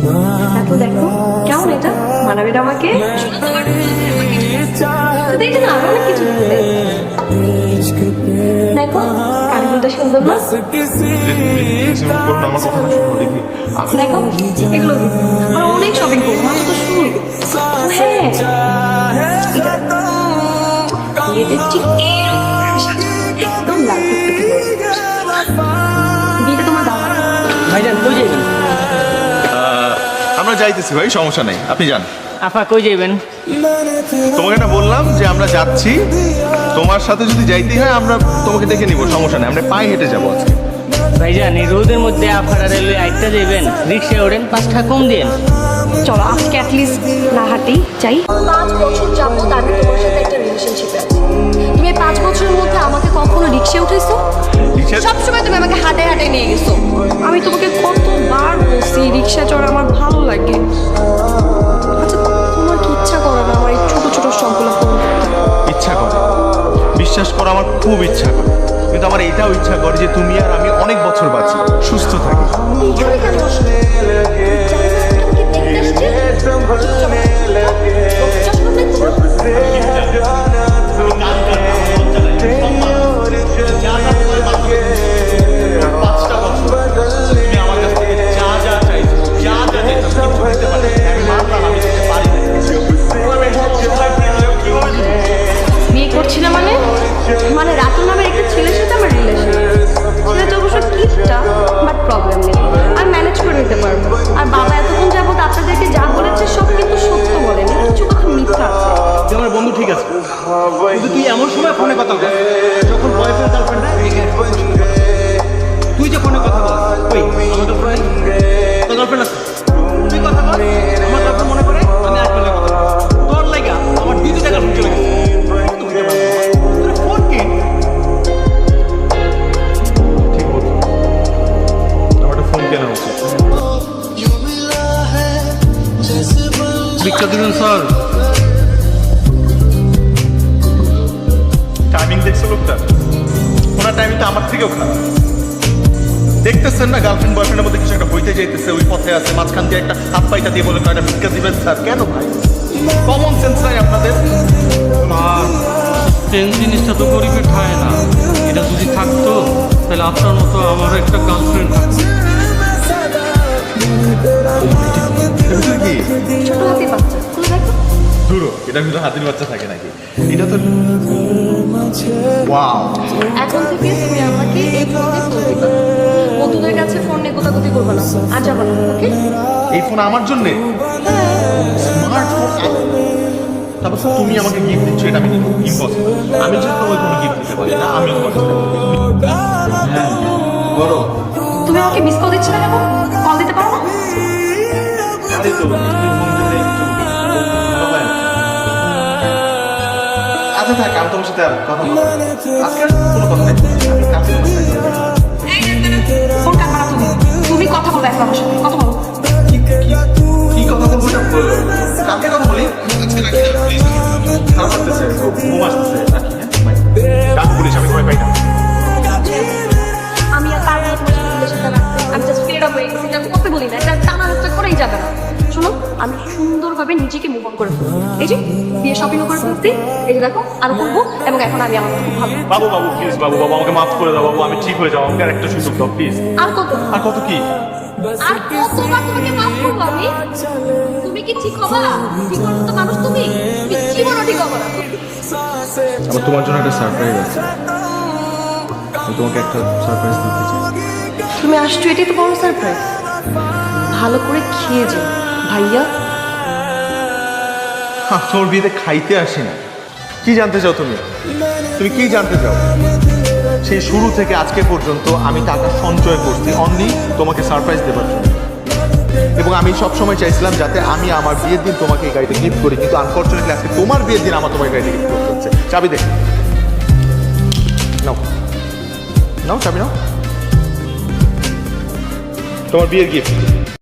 দেখো দেখো কেমন এটা মানাবে না আমাকে? দেখে না আরো অনেক কিছু আছে। দেখো কানগুলোটা সুন্দর না? দেখো এগুলো আর অনেক শপিং করবো আমি তো শুনি। হ্যাঁ বিয়েতে ঠিক একদম লাল টুকটুকি বিয়েটা তোমার দাও। ভাইজান কই যাইবেন? আমরা যাইতেছি ভাই, সমস্যা নেই, আপনি যান। আপা কই যাইবেন? তোমাকে না বললাম যে আমরা যাচ্ছি, তোমার সাথে যদি যাইতেই হয় আমরা তোমাকে দেখে নিব, সমস্যা নেই, আমরা পায়ে হেঁটে যাবো আজকে। ভাইজান এই রোদের মধ্যে আপারা রেলওয়ে আইটটা যাইবেন, রিক্সায় ওঠেন, 5 টাকা কম দিন। চলো আজকে অ্যাটলিস্ট না হাঁটি যাই। 5 বছর যাবত আমি তোমার সাথে একটা রিলেশনশিপে আছি। তুমি 5 বছরের মধ্যে আমাকে কখনো রিক্সায় উঠেছো? সবসময় তুমি আমাকে হাঁটে হাঁটে নিয়ে গেছো। আমি তোমাকে কতবার বলছি রিক্সা চড়া আমার ভালো লাগে। আচ্ছা তোমার কি ইচ্ছা করে না আমার এই ছোট ছোট শখগুলো পূরণ করতে? ইচ্ছা করে, বিশ্বাস করো আমার খুব ইচ্ছা করে, কিন্তু আমার এটাও ইচ্ছা করে যে তুমি আর আমি অনেক বছর বাঁচি, সুস্থ থাকি। এইখানে কেন? বিয়ে করছি না মানে মানে রাতুল নামের একটা ছেলের সাথে আমার রিলেশন। ছেলেটা অবশ্য কিপটা, বাট প্রবলেম নেই, আমি ম্যানেজ করে নিতে পারবো। আর বাবা এতক্ষণ যাবত আপনাদেরকে যা বলেছে সব কিন্তু সত্য বলেনি, কিছু কথা মিথ্যা আছে। তুই আমার বন্ধু ঠিক আছে, কিন্তু তুই এমন সময় ফোনে কথা বল যখন বয়ফ্রেন্ড গার্লফ্রেন্ড তুই যে ফোনে কথা বল, ওই আমার গার্লফ্রেন্ড তোর গার্লফ্রেন্ড আছে, তুই কথা বল, আমার গার্লফ্রেন্ড মনে করে আমি এক বেলা কথা বল। তোর লাগা আমার 2-2টা গার্লফ্রেন্ড চলে গেছে। তোর ফোন কি? ঠিক বলছো, আমার একটা ফোন কেনা উচিত। ভিক্ষা দিবেন স্যার? টাইমিং দেখছো লোকটা? ওনার টাইমিং তো আমার থেকেও খারাপ। দেখতেছেন না গার্লফ্রেন্ড বয়ফ্রেন্ডের মধ্যে কিছু একটা হইতে যাইতেছে, ওই পথে আছে, মাঝখান দিয়ে একটা হাত পাইটা দিয়ে বলে একটা ভিক্ষা দিবেন স্যার। কেন ভাই, কমন সেন্স নাই আপনাদের? আর প্রেম জিনিসটা তো গরিবের ঠায় না, এটা যদি থাকতো তাহলে আপনার মতো আমার একটা গার্লফ্রেন্ড থাকতো। কি ছোট হাতি বাচ্চা খুলে দেখো। ধুরো, এটা কিন্তু হাতির বাচ্চা থাকে নাকি? এটা তো ওয়াও। এখন থেকে তুমি আমাকে এই ফোন দিয়ে ফোন দিবা, বন্ধুদের কাছে ফোন নিয়ে কোথাকুতি করবে না, আর যাবো না। ওকে? এই ফোন আমার জন্য স্মার্টফোন, তারপর তুমি আমাকে গিফট দিচ্ছ, এটা আমি ইম্পসিবল। আমি যদি তোমাকে কোনো গিফট দিতে পারি না, আমি তোমাকে হ্যাঁ বলো। তুমি আমাকে মিস কল দিচ্ছ না কেন? কল দিতে পারো না? আরে তো তুমি ফোন দিলে একটু ভালো হয় না। আচ্ছা থাক, আমি তোমার সাথে আর কথা বলবো না। আজকে আর কোনো কথা নেই, আমি কাছে ফোন কাটবা না তুমি। তুমি কথা বলবে এখন আমার সাথে, কথা বলো। কি কথা বলবো এটা বলো। কালকে কথা বলি, আজকে রাখি না প্লিজ। খারাপ লাগতেছে, ঘুম আসতেছে, রাখি। হ্যাঁ ডাক পুলিশ, আমি ভয় পাই না। আমি আর পারবো না তোমার সাথে রিলেশনটা রাখতে। আমি জাস্ট ফেড আপ হয়ে গেছি, এটা করতে বলি না, এটা টানা হাতটা করেই যাবে না। শোনো, আমি সুন্দরভাবে নিজেকে মুভ অন করে ফেলবো। এই যে বিয়ে শপিংও করে ফেলছি, এই যে দেখো আরো করবো, এবং এখন আমি আমার খুব ভালো। বাবু বাবু প্লিজ, বাবু বাবু আমাকে মাফ করে দাও বাবু, আমি ঠিক হয়ে যাবো, আমাকে আর একটা সুযোগ দাও প্লিজ। আর কত আর কত কি? আর কতবার তোমাকে মাফ করবো আমি? তুমি কি ঠিক হবা? ঠিক হওয়ার মতো মানুষ তুমি? তুমি জীবনও ঠিক হবা না। আমার তোমার জন্য একটা সারপ্রাইজ আছে, আমি তোমাকে একটা সারপ্রাইজ দিতে চাই। তুমি আসছো, এটাই তো বড় সারপ্রাইজ। ভালো করে খেয়ে যাও ভাইয়া। তোর বিয়েতে খাইতে আসি না। কি জানতে চাও তুমি? তুমি কি জানতে চাও? সেই শুরু থেকে আজকে পর্যন্ত আমি টাকা সঞ্চয় করছি অনলি তোমাকে সারপ্রাইজ দেবার জন্য, এবং আমি সবসময় চাইছিলাম যাতে আমি আমার বিয়ের দিন তোমাকে এই গাড়িটা গিফট করি, কিন্তু আনফর্চুনেটলি আজকে তোমার বিয়ের দিন আমার তোমার গাড়িটা গিফট করতে হচ্ছে। চাবি দেখ, নাও নাও চাবি নাও, তোমার বিয়ের গিফট।